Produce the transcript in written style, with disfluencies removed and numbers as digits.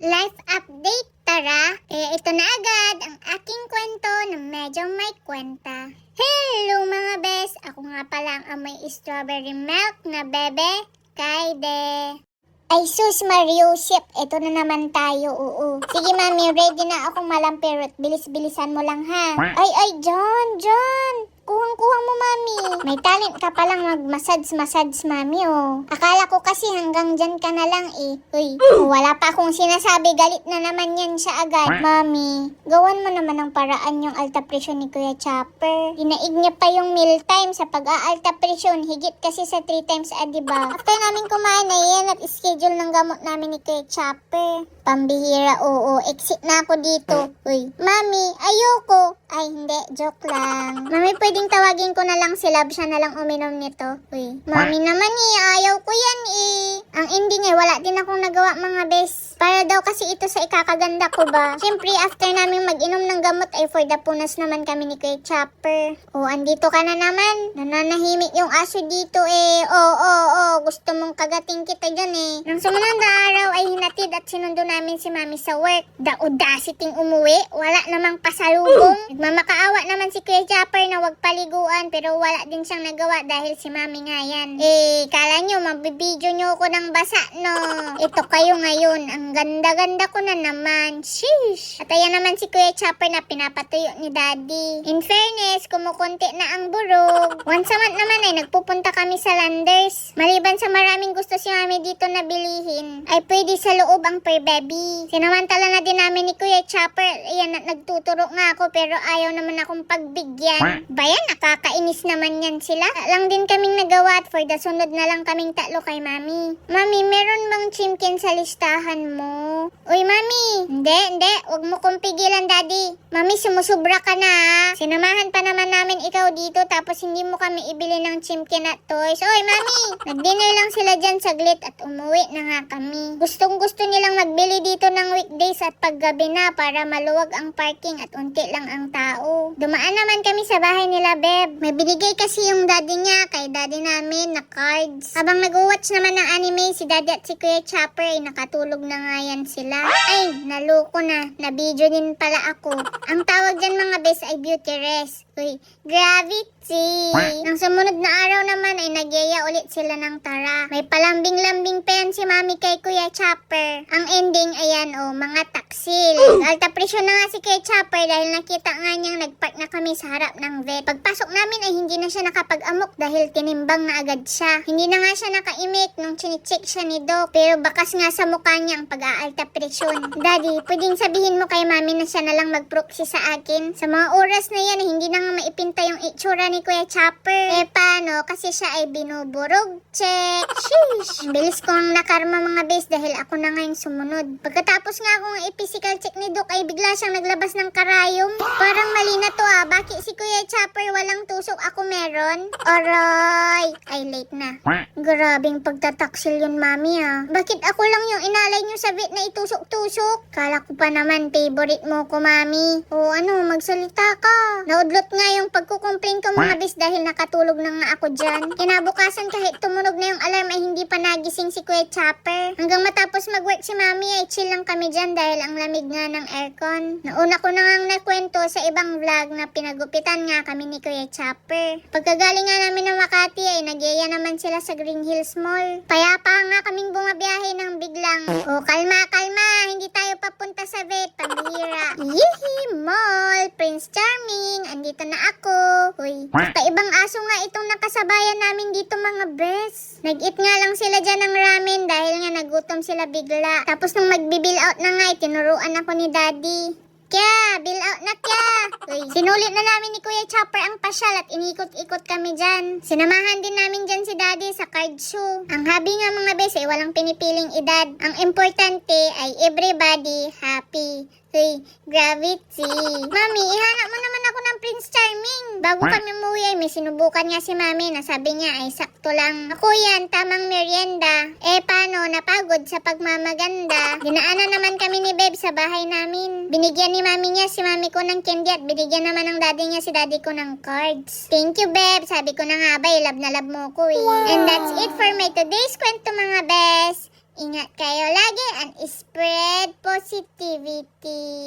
Life update, tara! Kaya ito na agad ang aking kwento na medyo may kwenta. Hello mga bes! Ako nga pala ang amoy strawberry milk na bebe, Kaide. Ay sus Mariusip, ito na naman tayo, oo. Sige mami, ready na akong malamperot. Bilis-bilisan mo lang ha. Ay, John! Kuhang-kuha mo, mami. May talent ka palang mag-massage, mami, oh. Akala ko kasi hanggang dyan ka na lang, eh. Uy, wala pa akong sinasabi. Galit na naman yan siya agad. Mami, gawan mo naman ng paraan yung alta presyon ni Kuya Chopper. Dinaig niya pa yung mealtime sa pag-aalta presyon. Higit kasi sa 3 times a, diba? After namin kumain na yan at schedule ng gamot namin ni Kuya Chopper. Pambihira, oo. Exit na ako dito. Uy, mami, ayoko. Ay, hindi. Joke lang. Mami, pwedeng tawagin ko na lang si Love, siya na lang uminom nito. Uy, mami naman eh, ayaw ko yan eh. Ang ending eh, wala din akong nagawa mga bes. Para daw kasi ito sa ikakaganda ko ba. Siyempre, after namin mag-inom ng gamot ay for the punas naman kami ni Kuya Chopper. Oh, andito ka na naman. Nananahimik yung aso dito eh. Oh, gusto mong kagating kita dyan eh. Nang sumunod na araw ay hinatid at sinundo namin si mami sa work. The audacity umuwi, wala namang pasalubong. Nagmamakaawa naman si Kuya Chopper na wag paliguan pero wala din siyang nagawa dahil si mami nga yan. Eh, kala nyo mabibidyo nyo ako ng basa no. Ito kayo ngayon, ang ganda-ganda ko na naman. Sheesh! At ayan naman si Kuya Chopper na pinapatuyo ni Daddy. In fairness, kumukunti na ang burog. Once a month naman ay nagpupunta kami sa Landers. Maliban sa maraming gusto si mami dito na bilihin, ay pwede sa loob ang per baby. Sinamantala na din namin ni Kuya Chopper. Ayan, nagtuturo nga ako pero ayaw naman akong pagbigyan. Bayan, nakakainis naman yan sila. Lang din kaming nagawa at for the sunod na lang kaming tatlo kay mami. Mami, meron bang chimkin sa listahan mo? Uy, mami! Hindi. Huwag mo kong pigilan, Daddy. Mami, sumusubra ka na. Sinamahan pa naman namin ikaw dito tapos hindi mo kami ibili ng chimkin at toys. Uy, mami! Nag-dinner lang sila dyan saglit at umuwi na nga kami. Gustong-gusto nilang magbili dito ng weekdays at paggabi na para maluwag ang parking at unti lang ang tao. Dumaan naman kami sa bahay nila, Beb. May binigay kasi yung daddy niya kay daddy namin na cards. Habang nag-watch naman ng anime, si daddy at si Kuya Chopper ay nakatulog na nga yan sila. Ay, naloko na. Nabidyo din pala ako. Ang tawag dyan mga bes ay beauty rest. Uy, gravity. Nang sumunod na araw naman ay nagyaya ulit sila ng tara. May palambing-lambing pa yan si mami kay Kuya Chopper. Ang ending, ayan mga taksil. Alta presyon na nga si Kuya Chopper dahil nakita nga niyang nagpark na kami sa harap ng vet. Pagpasok namin ay hindi na siya nakapag-amok dahil tinimbang na agad siya. Hindi na nga siya nakaimik nung chinicheck siya ni Doc. Pero bakas nga sa mukha niya ang pag-aalta presyon. Daddy, pwedeng sabihin mo kay mami na siya na lang mag-proxy sa akin. Sa mga oras na yan, hindi na nga maipinta yung itsura ni Kuya Chopper. Eh paano? Kasi siya ay binuburog. Check. Sheesh. Bilis kong nakarma mga bes dahil ako na nga yung sumunod. Pagkatapos nga akong i-physical check ni Doc ay bigla siyang naglabas ng karayom. Parang mali na to Bakit si Kuya Chopper walang tusok, ako meron? Aray! Ay late na. Grabing pagtataksil yun mami Bakit ako lang yung inalay nyo sa vet na itusok-tusok? Kala ko pa naman favorite mo ko mami. O ano, magsalita ka. Naudlot nga yung pagkukomplain ko mga bis dahil nakatulog na nga ako dyan. Kinabukasan kahit tumunog na yung alarm ay hindi pa nagising si Kuya Chopper. Hanggang matapos mag-work si mami ay chill lang kami dyan dahil ang lamig nga ng aircon. Nauna ko na ngang nakwento sa ibang vlog na pinagupitan nga kami ni Kuya Chopper. Pagkagaling nga namin ng Makati ay nagyaya naman sila sa Green Hills Mall. Payapa nga kaming bumabiyahe ng biglang. O kalma, hindi tayo papunta sa vet, pambihira. Yihi, mall, Prince Charming, andito na ako. Uy, ibang aso nga itong nakasabayan namin dito mga bes. Nag-eat nga lang sila dyan ng ramen dahil nga nagutom sila bigla. Tapos nung magbibill out na nga, tinuruan ako ni Daddy. Kya, bill out na kya. Uy, sinulit na namin ni Kuya Chopper ang pasyal at inikot-ikot kami dyan. Sinamahan din namin dyan si Daddy sa card show. Ang habi nga mga bes ay walang pinipiling edad. Ang importante ay everybody happy. Uy, gravity. Mami, ihanap mo naman ako ng Prince Charming. Bago kami umuwi ay may sinubukan nga si mami na sabi niya ay sakto lang. Ako yan, tamang merienda. Eh paano, napagod sa pagmamaganda. Dinaanan naman kami ni Beb sa bahay namin. Binigyan ni mami niya si mami ko ng candy at binigyan naman ng daddy niya si daddy ko ng cards. Thank you, Beb. Sabi ko na nga ba, love na love mo ko eh. Wow. And that's it for my today's kwento mga bes. Ingat kayo lagi and spread positivity.